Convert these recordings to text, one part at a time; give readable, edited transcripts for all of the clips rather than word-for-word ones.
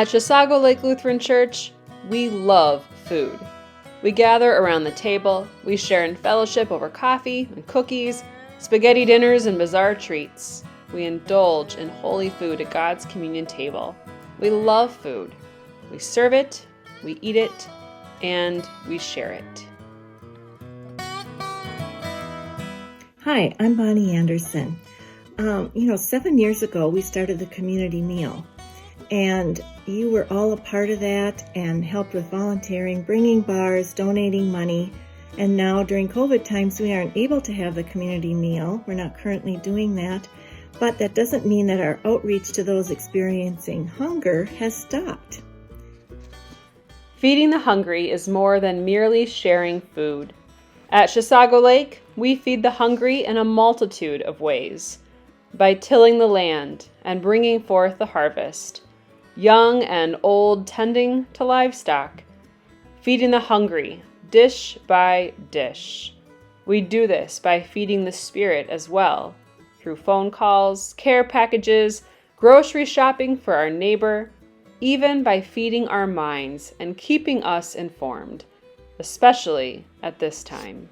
At Chisago Lake Lutheran Church, we love food. We gather around the table, we share in fellowship over coffee and cookies, spaghetti dinners and bizarre treats. We indulge in holy food at God's communion table. We love food. We serve it, we eat it, and we share it. Hi, I'm Bonnie Anderson. 7 years ago, we started the community meal, and you were all a part of that and helped with volunteering, bringing bars, donating money. And now during COVID times, we aren't able to have the community meal. We're not currently doing that, but that doesn't mean that our outreach to those experiencing hunger has stopped. Feeding the hungry is more than merely sharing food. At Chisago Lake, we feed the hungry in a multitude of ways. By tilling the land and bringing forth the harvest, young and old tending to livestock, feeding the hungry, dish by dish. We do this by feeding the spirit as well, through phone calls, care packages, grocery shopping for our neighbor, even by feeding our minds and keeping us informed, especially at this time.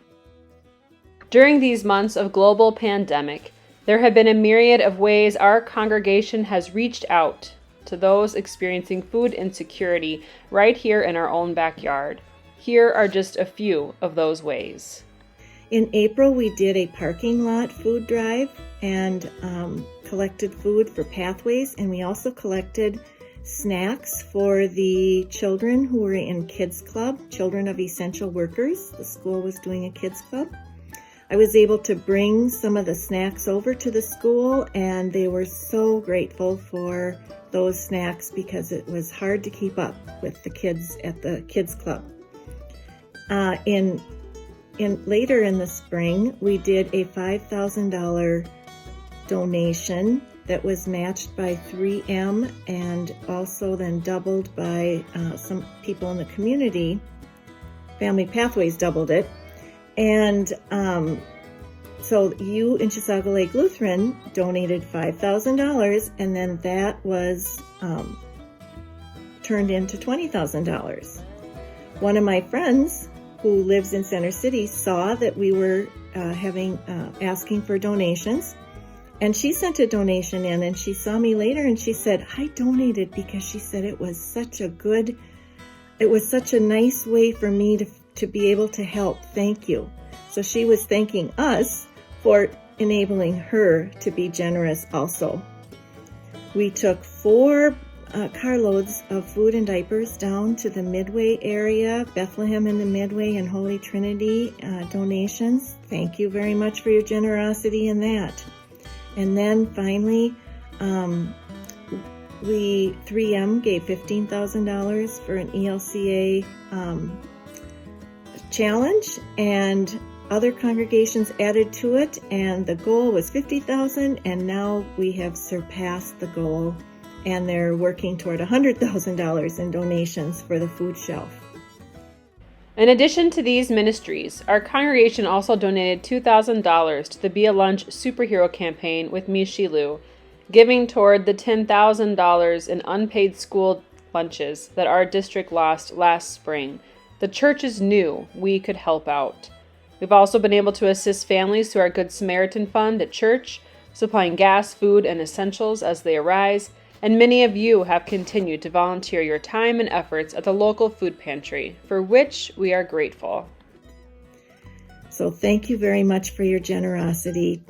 During these months of global pandemic, there have been a myriad of ways our congregation has reached out to those experiencing food insecurity right here in our own backyard. Here are just a few of those ways. In April, we did a parking lot food drive and collected food for Pathways, and we also collected snacks for the children who were in Kids Club, Children of Essential Workers. The school was doing a Kids Club. I was able to bring some of the snacks over to the school, and they were so grateful for those snacks because it was hard to keep up with the kids at the Kids Club. Later in the spring, we did a $5,000 donation that was matched by 3M and also then doubled by some people in the community. Family Pathways doubled it. And so you in Chisago Lake Lutheran donated $5,000, and then that was turned into $20,000. One of my friends who lives in Center City saw that we were asking for donations, and she sent a donation in, and she saw me later and she said, I donated because she said it was such a nice way for me to be able to help. Thank you. So she was thanking us for enabling her to be generous also. We took 4 carloads of food and diapers down to the Midway area, Bethlehem in the Midway and Holy Trinity donations. Thank you very much for your generosity in that. And then finally, 3M gave $15,000 for an ELCA challenge, and other congregations added to it, and the goal was $50,000, and now we have surpassed the goal, and they're working toward $100,000 in donations for the food shelf. In addition to these ministries, our congregation also donated $2,000 to the Be a Lunch Superhero campaign with Mishilu, giving toward the $10,000 in unpaid school lunches that our district lost last spring. The churches knew we could help out. We've also been able to assist families through our Good Samaritan Fund at church, supplying gas, food, and essentials as they arise, and many of you have continued to volunteer your time and efforts at the local food pantry, for which we are grateful. So thank you very much for your generosity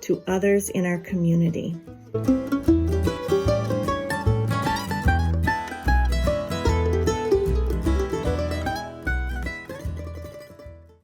to others in our community.